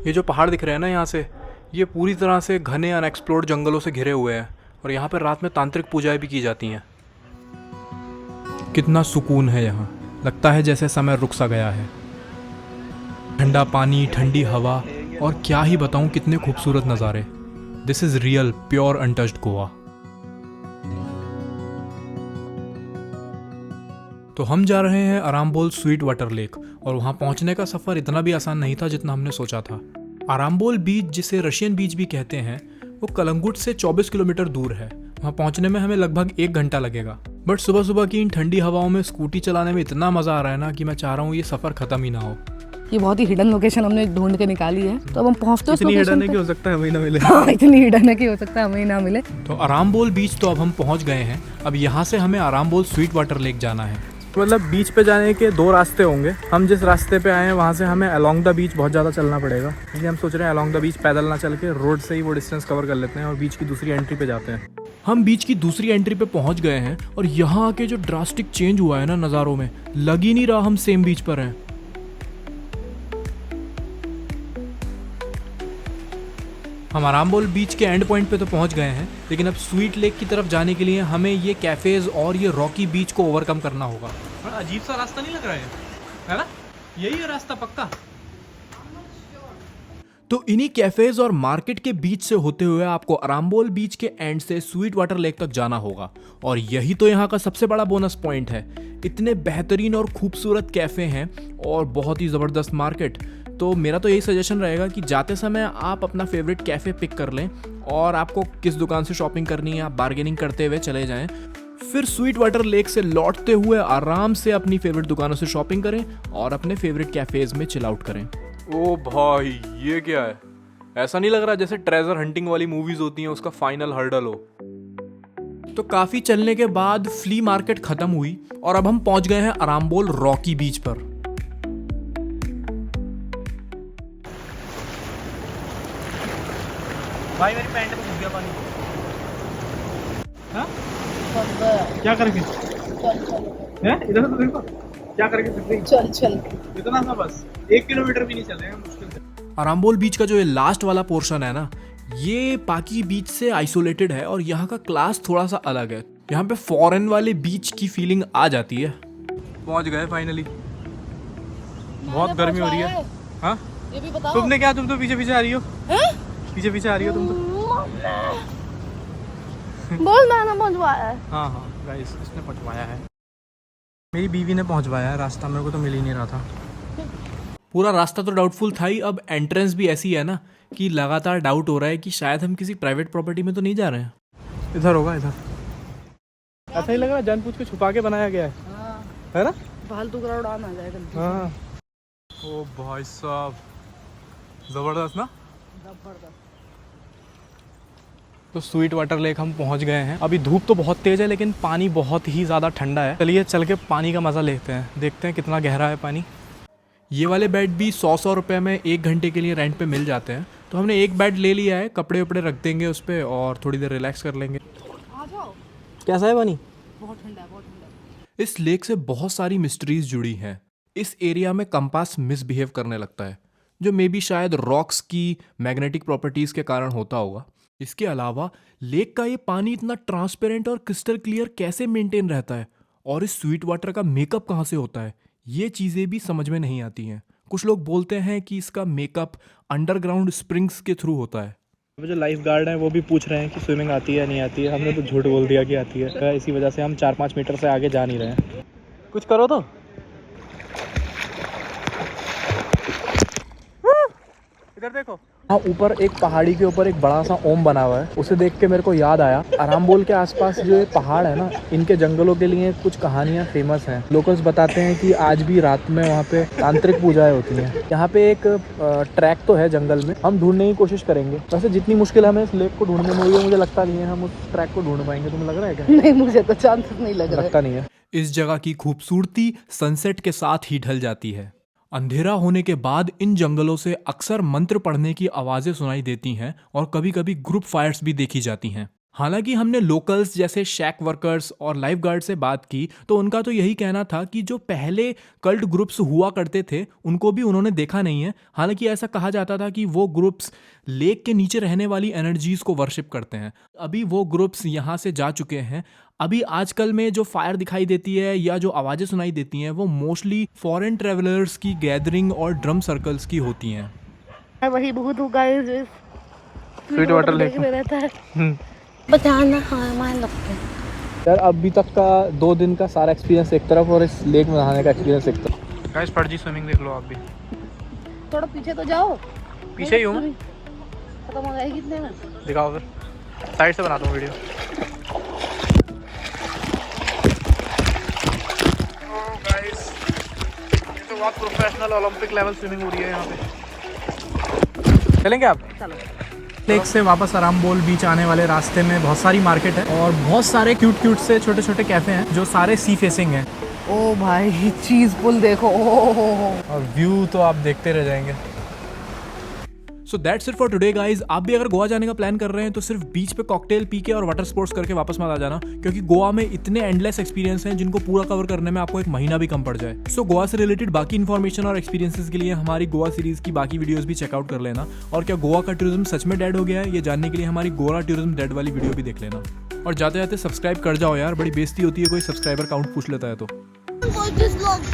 ये जो पहाड़ दिख रहे हैं ना यहाँ से, ये पूरी तरह से घने अनएक्सप्लोर्ड जंगलों से घिरे हुए हैं और यहाँ पर रात में तांत्रिक पूजाएं भी की जाती हैं। कितना सुकून है यहाँ, लगता है जैसे समय रुक सा गया है। ठंडा पानी, ठंडी हवा और क्या ही बताऊँ कितने खूबसूरत नज़ारे। This is real pure untouched Goa. तो हम जा रहे हैं अराम्बोल स्वीट वाटर लेक और वहाँ पहुँचने का सफ़र इतना भी आसान नहीं था जितना हमने सोचा था। अराम्बोल बीच, जिसे रशियन बीच भी कहते हैं, वो कलंगुट से 24 किलोमीटर दूर है। वहाँ पहुँचने में हमें लगभग 1 घंटा लगेगा। बट सुबह सुबह की इन ठंडी हवाओं में स्कूटी चलाने में इतना मज़ा आ रहा है ना कि मैं चाह रहा हूँ ये सफ़र ख़त्म ही ना हो। ये बहुत ही हिडन लोकेशन हमने ढूंढ के निकाली है, तो अब हम पहुँचते इतनी हिडन है कि हो सकता है हमें ना मिले। हाँ, इतनी हिडन है कि हो सकता है हमें ना मिले। तो अराम्बोल बीच तो अब हम पहुँच गए हैं। अब यहाँ से हमें अराम्बोल स्वीट वाटर लेक जाना है। मतलब बीच पे जाने के 2 रास्ते होंगे। हम जिस रास्ते पे आए हैं वहाँ से हमें अलोंग द बीच बहुत ज़्यादा चलना पड़ेगा, इसलिए हम सोच रहे हैं अलोंग द बीच पैदल ना चल के रोड से ही वो डिस्टेंस कवर कर लेते हैं और बीच की दूसरी एंट्री पे जाते हैं। हम बीच की दूसरी एंट्री पे पहुँच गए हैं और यहाँ आके जो ड्रास्टिक चेंज हुआ है ना नज़ारों में, लग ही नहीं रहा हम सेम बीच पर हैं। हम अराम्बोल बीच के एंड पॉइंट पे तो पहुंच गए हैं, लेकिन अब स्वीट लेक की तरफ जाने के लिए हमें ये कैफेज और ये रॉकी बीच को ओवरकम करना होगा। बड़ा अजीब सा रास्ता नहीं लग रहा है ना? यही है रास्ता पक्का। तो इन्हीं कैफेज और मार्केट के बीच से होते हुए आपको अराम्बोल बीच के एंड से स्वीट वाटर लेक तक जाना होगा। और यही तो यहाँ का सबसे बड़ा बोनस पॉइंट है। इतने बेहतरीन और खूबसूरत कैफे हैं और बहुत ही ज़बरदस्त मार्केट। तो मेरा तो यही सजेशन रहेगा कि जाते समय आप अपना फेवरेट कैफ़े पिक कर लें और आपको किस दुकान से शॉपिंग करनी है आप बार्गेनिंग करते हुए चले जाएं। फिर स्वीट वाटर लेक से लौटते हुए आराम से अपनी फेवरेट दुकानों से शॉपिंग करें और अपने फेवरेट कैफ़ेज में चिल आउट करें। ओ भाई, ये क्या है? ऐसा नहीं लग रहा जैसे ट्रेजर हंटिंग वाली मूवीज होती हैं उसका फाइनल हर्डल हो। तो काफ़ी चलने के बाद फ्ली मार्केट ख़त्म हुई और अब हम पहुंच गए हैं अराम्बोल रॉकी बीच पर। भाई मेरी पैंट में घुस गया पानी। हाँ? क्या करके? हैं? इधर तो देखो क्या करके चल इतना सा बस 1 किलोमीटर भी नहीं चले मुश्किल से। अराम्बोल बीच का जो ये लास्ट वाला पोर्शन है ना, ये बाकी बीच से आइसोलेटेड है और यहाँ का क्लास थोड़ा सा अलग है। यहाँ पे फॉरेन वाले बीच की फीलिंग आ जाती है। पहुँच गए फाइनली। बहुत गर्मी हो रही है। हाँ, ये भी बताओ। तुमने क्या, तुम तो पीछे पीछे आ रही हो। पीछे पीछे आ रही हो तुम तो। बोल मैंने पहुंचवाया है। हाँ गाइस, इसने पहुंचवाया है। मेरी बीवी ने पहुंचवाया है, रास्ता मेरे को तो मिल ही नहीं रहा था। पूरा रास्ता तो डाउटफुल था ही, अब एंट्रेंस भी ऐसी है ना कि लगातार डाउट हो रहा है कि शायद हम किसी प्राइवेट प्रॉपर्टी में तो नहीं जा रहे हैं। इधर होगा, इधर। ऐसा ही लग रहा है जानबूझ के छुपा के बनाया गया है। हाँ, है ना? फालतू क्राउड आ ना जाए गलती से। हाँ। ओ भाई साहब, जबरदस्त ना। तो स्वीट वाटर लेक हम पहुंच गए हैं। अभी धूप तो बहुत तेज है लेकिन पानी बहुत ही ज़्यादा ठंडा है। चलिए चल के पानी का मज़ा लेते हैं, देखते हैं कितना गहरा है पानी। ये वाले बेड भी 100 रुपये में 1 घंटे के लिए रेंट पे मिल जाते हैं। तो हमने एक बेड ले लिया है, कपड़े वपड़े रख देंगे उस पर और थोड़ी देर रिलैक्स कर लेंगे। आ जाओ। कैसा है पानी? बहुत ठंडा है, बहुत ठंडा है। इस लेक से बहुत सारी मिस्ट्रीज जुड़ी हैं। इस एरिया में कंपास मिसबिहेव करने लगता है, जो मे बी शायद रॉक्स की मैग्नेटिक प्रॉपर्टीज़ के कारण होता होगा। इसके अलावा लेक का ये पानी इतना ट्रांसपेरेंट और क्रिस्टल क्लियर कैसे मेंटेन रहता है और इस स्वीट वाटर का मेकअप कहाँ से होता है, ये चीज़ें भी समझ में नहीं आती हैं। कुछ लोग बोलते हैं कि इसका मेकअप अंडरग्राउंड स्प्रिंग्स के थ्रू होता है। जो लाइफ गार्ड हैं वो भी पूछ रहे हैं कि स्विमिंग आती है नहीं आती है। हमने तो झूठ बोल दिया कि आती है, इसी वजह से हम 4-5 मीटर से आगे जा नहीं रहे हैं। कुछ करो तो। इधर देखो। हाँ, ऊपर एक पहाड़ी के ऊपर एक बड़ा सा ओम बना हुआ है। उसे देख के मेरे को याद आया, अराम्बोल के आसपास जो ये पहाड़ है ना, इनके जंगलों के लिए कुछ कहानियाँ फेमस हैं। लोकल्स बताते हैं कि आज भी रात में वहाँ पे तांत्रिक पूजाएं होती हैं। यहाँ पे एक ट्रैक तो है जंगल में, हम ढूंढने की कोशिश करेंगे। वैसे जितनी मुश्किल हमें इस लेक को ढूंढने में हुई है, मुझे लगता नहीं है हम उस ट्रैक को ढूंढ पाएंगे। तुम्हें लग रहा है क्या? नहीं, मुझे तो चांसेस नहीं लग रहा है। लगता नहीं है। इस जगह की खूबसूरती सनसेट के साथ ही ढल जाती है। अंधेरा होने के बाद इन जंगलों से अक्सर मंत्र पढ़ने की आवाज़ें सुनाई देती हैं और कभी कभी ग्रुप फायर्स भी देखी जाती हैं। हालांकि हमने लोकल्स जैसे शैक वर्कर्स और लाइफ गार्ड से बात की तो उनका तो यही कहना था कि जो पहले कल्ट ग्रुप्स हुआ करते थे उनको भी उन्होंने देखा नहीं है। हालांकि ऐसा कहा जाता था कि वो ग्रुप्स लेक के नीचे रहने वाली एनर्जीज को वर्शिप करते हैं। अभी वो ग्रुप्स यहाँ से जा चुके हैं। अभी आजकल में जो फायर दिखाई देती है या जो आवाज़ें सुनाई देती हैं वो मोस्टली फॉरेन ट्रेवलर्स की गैदरिंग और ड्रम सर्कल्स की होती हैं। वही बहुत होगा स्वीट वाटर लेक में रहता है। बताना हाँ लगता है यार, अभी तक का 2 दिन का सारा एक्सपीरियंस एक तरफ और इस लेक में नहाने का एक्सपीरियंस एक तरफ। गाइस फर्जी स्विमिंग देख लो आप भी। थोड़ा पीछे तो जाओ। पीछे ही हूँ मैं। खत्म हो जाएगी कितने में? दिखाओ फिर, साइड से बनाता हूँ वीडियो। गाइस ये तो बहुत प्रोफेशनल ओलंपिक लेवल स्विमिंग हो रही है यहाँ पे। चलेंगे आप? चलो। लेक से वापस अराम्बोल बीच आने वाले रास्ते में बहुत सारी मार्केट है और बहुत सारे क्यूट से छोटे छोटे कैफे हैं जो सारे सी फेसिंग हैं। ओ भाई चीज पुल देखो। और व्यू तो आप देखते रह जाएंगे। So that's it for today guys. आप भी अगर गोवा जाने का प्लान कर रहे हैं तो सिर्फ बीच पे कॉकटेल पी के और वाटर स्पोर्ट्स करके वापस मत आ जाना, क्योंकि गोवा में इतने एंडलेस एक्सपीरियंस हैं जिनको पूरा कवर करने में आपको 1 महीना भी कम पड़ जाए। सो गोवा से रिलेटेड बाकी इन्फॉर्मेशन और एक्सपीरियंसेस के लिए हमारी गोवा सीरीज की बाकी वीडियोस भी चेकआउट कर लेना। और क्या गोवा का टूरिज्म सच में डेड हो गया है ये जानने के लिए हमारी गोवा टूरिज्म डेड वाली वीडियो भी देख लेना। और जाते जाते सब्सक्राइब कर जाओ यार, बड़ी बेइज्जती होती है कोई सब्सक्राइबर काउंट पूछ लेता है तो।